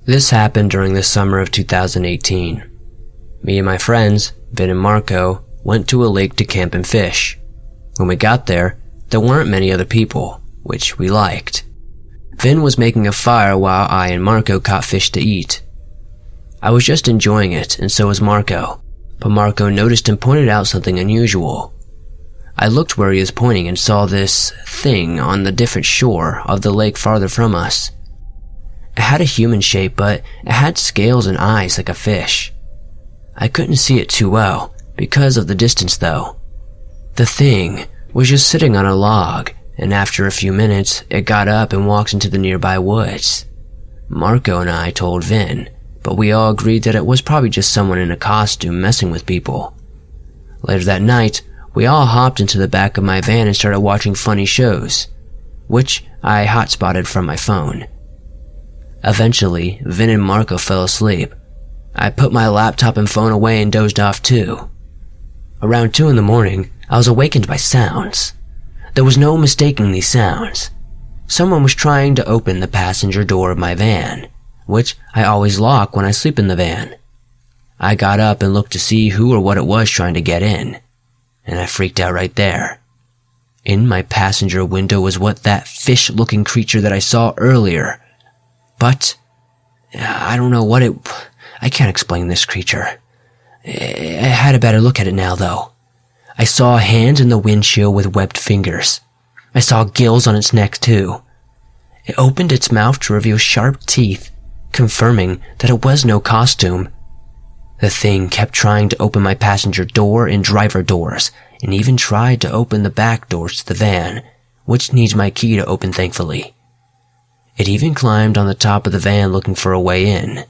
This happened during the summer of 2018. Me and my friends, Vin and Marco, went to a lake to camp and fish. When we got there weren't many other people, which we liked. Vin was making a fire while I and Marco caught fish to eat. I was just enjoying it, and so was Marco, but Marco noticed and pointed out something unusual. I looked where he was pointing and saw this thing on the different shore of the lake farther from us. It had a human shape, but it had scales and eyes like a fish. I couldn't see it too well because of the distance though. The thing was just sitting on a log, and after a few minutes, it got up and walked into the nearby woods. Marco and I told Vin, but we all agreed that it was probably just someone in a costume messing with people. Later that night, we all hopped into the back of my van and started watching funny shows, which I hotspotted from my phone. Eventually, Vin and Marco fell asleep. I put my laptop and phone away and dozed off too. Around 2 in the morning, I was awakened by sounds. There was no mistaking these sounds. Someone was trying to open the passenger door of my van, which I always lock when I sleep in the van. I got up and looked to see who or what it was trying to get in, and I freaked out right there. In my passenger window was what that fish-looking creature that I saw earlier. But I don't know what I can't explain this creature. I had a better look at it now though. I saw a hand in the windshield with webbed fingers. I saw gills on its neck too. It opened its mouth to reveal sharp teeth, confirming that it was no costume. The thing kept trying to open my passenger door and driver doors, and even tried to open the back doors to the van, which needs my key to open thankfully. It even climbed on the top of the van looking for a way in.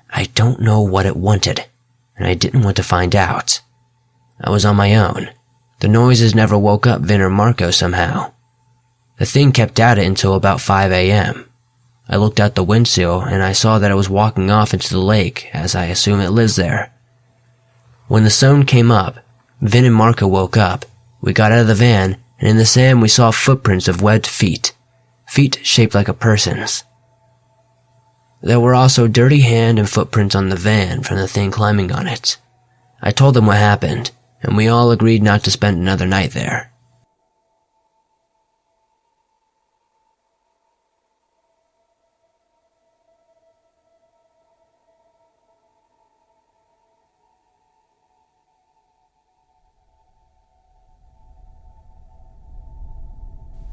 I don't know what it wanted, and I didn't want to find out. I was on my own. The noises never woke up Vin or Marco somehow. The thing kept at it until about 5 a.m. I looked out the windshield and I saw that it was walking off into the lake, as I assume it lives there. When the sun came up, Vin and Marco woke up. We got out of the van, and in the sand we saw footprints of webbed feet. Feet shaped like a person's. There were also dirty hand and footprints on the van from the thing climbing on it. I told them what happened, and we all agreed not to spend another night there.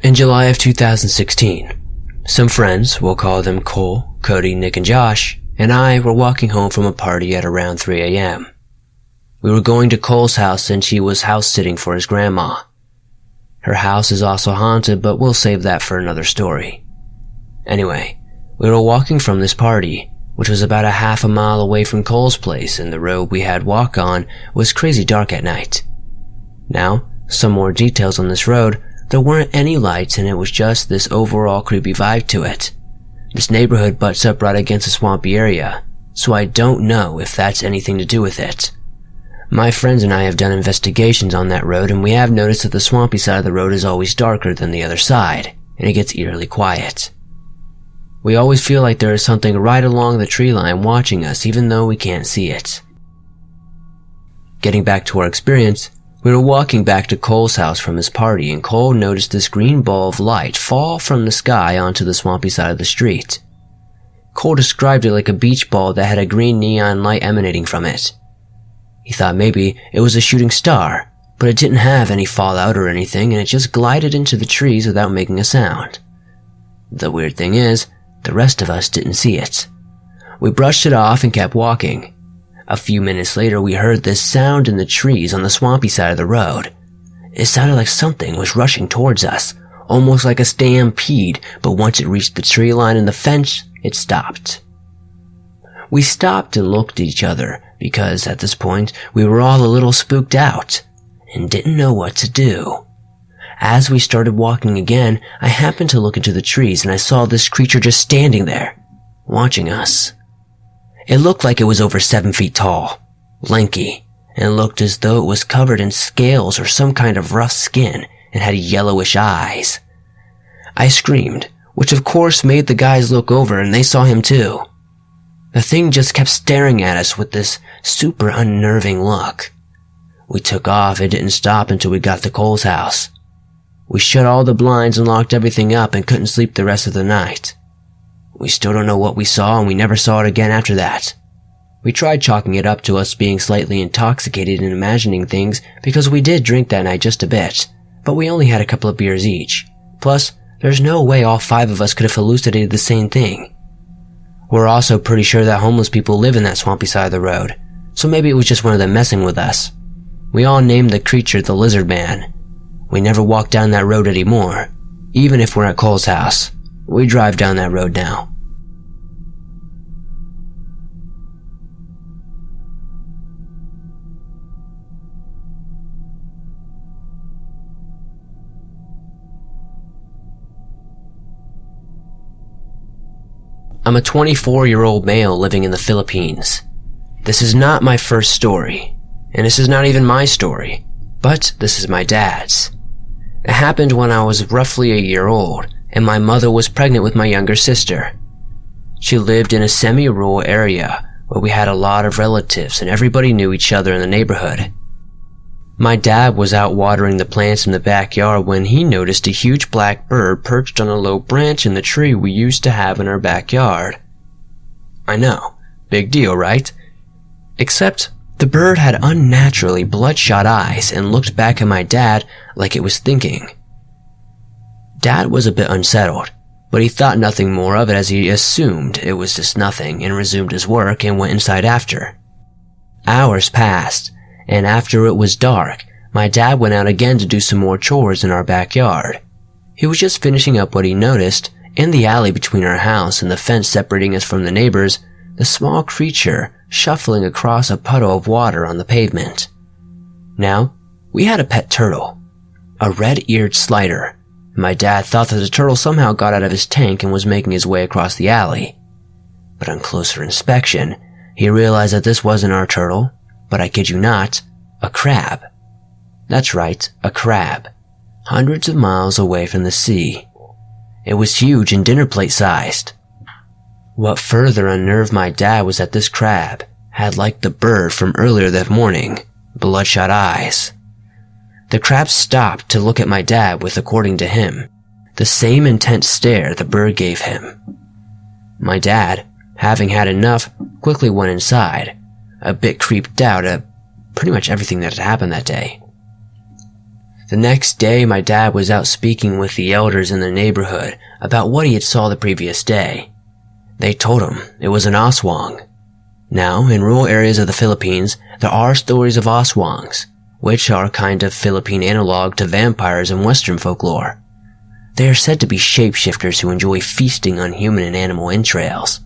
In July of 2016, some friends, we'll call them Cole, Cody, Nick, and Josh, and I were walking home from a party at around 3 a.m. We were going to Cole's house since he was house-sitting for his grandma. Her house is also haunted, but we'll save that for another story. Anyway, we were walking from this party, which was about a half a mile away from Cole's place, and the road we had walk on was crazy dark at night. Now, some more details on this road. There weren't any lights and it was just this overall creepy vibe to it. This neighborhood butts up right against a swampy area, so I don't know if that's anything to do with it. My friends and I have done investigations on that road and we have noticed that the swampy side of the road is always darker than the other side, and it gets eerily quiet. We always feel like there is something right along the tree line watching us even though we can't see it. Getting back to our experience, we were walking back to Cole's house from his party and Cole noticed this green ball of light fall from the sky onto the swampy side of the street. Cole described it like a beach ball that had a green neon light emanating from it. He thought maybe it was a shooting star, but it didn't have any fallout or anything and it just glided into the trees without making a sound. The weird thing is, the rest of us didn't see it. We brushed it off and kept walking. A few minutes later we heard this sound in the trees on the swampy side of the road. It sounded like something was rushing towards us, almost like a stampede, but once it reached the tree line and the fence, it stopped. We stopped and looked at each other, because at this point we were all a little spooked out, and didn't know what to do. As we started walking again, I happened to look into the trees and I saw this creature just standing there, watching us. It looked like it was over 7 feet tall, lanky, and looked as though it was covered in scales or some kind of rough skin and had yellowish eyes. I screamed, which of course made the guys look over and they saw him too. The thing just kept staring at us with this super unnerving look. We took off and didn't stop until we got to Cole's house. We shut all the blinds and locked everything up and couldn't sleep the rest of the night. We still don't know what we saw, and we never saw it again after that. We tried chalking it up to us being slightly intoxicated and imagining things because we did drink that night just a bit, but we only had a couple of beers each. Plus, there's no way all 5 of us could have hallucinated the same thing. We're also pretty sure that homeless people live in that swampy side of the road, so maybe it was just one of them messing with us. We all named the creature the Lizard Man. We never walk down that road anymore. Even if we're at Cole's house, we drive down that road now. I'm a 24-year-old male living in the Philippines. This is not my first story, and this is not even my story, but this is my dad's. It happened when I was roughly a year old, and my mother was pregnant with my younger sister. She lived in a semi-rural area where we had a lot of relatives and everybody knew each other in the neighborhood. My dad was out watering the plants in the backyard when he noticed a huge black bird perched on a low branch in the tree we used to have in our backyard. I know, big deal, right? Except the bird had unnaturally bloodshot eyes and looked back at my dad like it was thinking. Dad was a bit unsettled, but he thought nothing more of it as he assumed it was just nothing and resumed his work and went inside after. Hours passed, and after it was dark, my dad went out again to do some more chores in our backyard. He was just finishing up what he noticed in the alley between our house and the fence separating us from the neighbors, the small creature shuffling across a puddle of water on the pavement. Now, we had a pet turtle, a red-eared slider. My dad thought that the turtle somehow got out of his tank and was making his way across the alley. But on closer inspection, he realized that this wasn't our turtle, but I kid you not, a crab. That's right, a crab. Hundreds of miles away from the sea. It was huge and dinner plate sized. What further unnerved my dad was that this crab had, like the bird from earlier that morning, bloodshot eyes. The crab stopped to look at my dad with, according to him, the same intense stare the bird gave him. My dad, having had enough, quickly went inside, a bit creeped out at pretty much everything that had happened that day. The next day, my dad was out speaking with the elders in the neighborhood about what he had saw the previous day. They told him it was an aswang. Now, in rural areas of the Philippines, there are stories of aswangs, which are a kind of Philippine analog to vampires in Western folklore. They are said to be shapeshifters who enjoy feasting on human and animal entrails,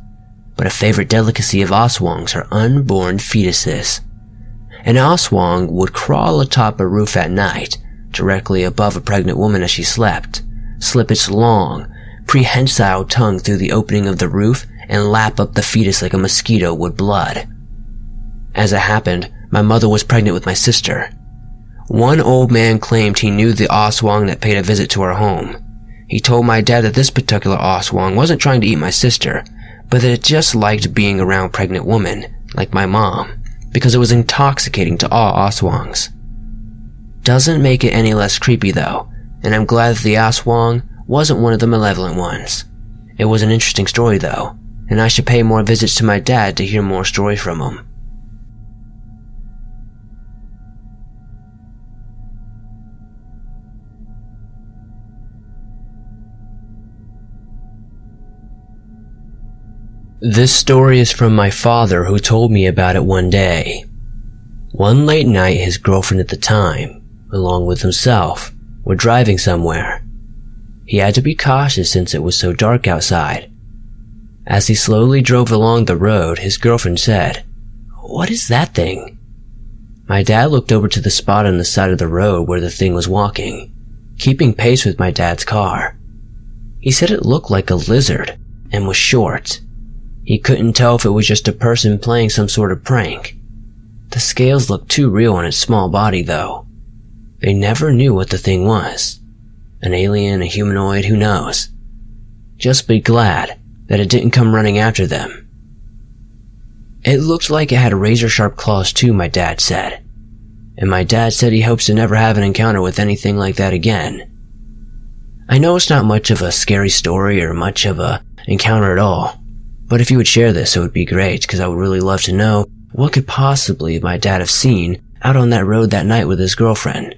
but a favorite delicacy of aswangs are unborn fetuses. An aswang would crawl atop a roof at night, directly above a pregnant woman as she slept, slip its long, prehensile tongue through the opening of the roof and lap up the fetus like a mosquito would blood. As it happened, my mother was pregnant with my sister. One old man claimed he knew the aswang that paid a visit to our home. He told my dad that this particular aswang wasn't trying to eat my sister, but that it just liked being around pregnant women, like my mom, because it was intoxicating to all aswangs. Doesn't make it any less creepy though, and I'm glad that the aswang wasn't one of the malevolent ones. It was an interesting story though, and I should pay more visits to my dad to hear more stories from him. This story is from my father, who told me about it one day. One late night, his girlfriend at the time, along with himself, were driving somewhere. He had to be cautious since it was so dark outside. As he slowly drove along the road, his girlfriend said, "What is that thing?" My dad looked over to the spot on the side of the road where the thing was walking, keeping pace with my dad's car. He said it looked like a lizard and was short. He couldn't tell if it was just a person playing some sort of prank. The scales looked too real on its small body though. They never knew what the thing was. An alien, a humanoid, who knows? Just be glad that it didn't come running after them. It looked like it had razor-sharp claws too, my dad said. And my dad said he hopes to never have an encounter with anything like that again. I know it's not much of a scary story or much of a encounter at all, but if you would share this, it would be great, because I would really love to know what could possibly my dad have seen out on that road that night with his girlfriend.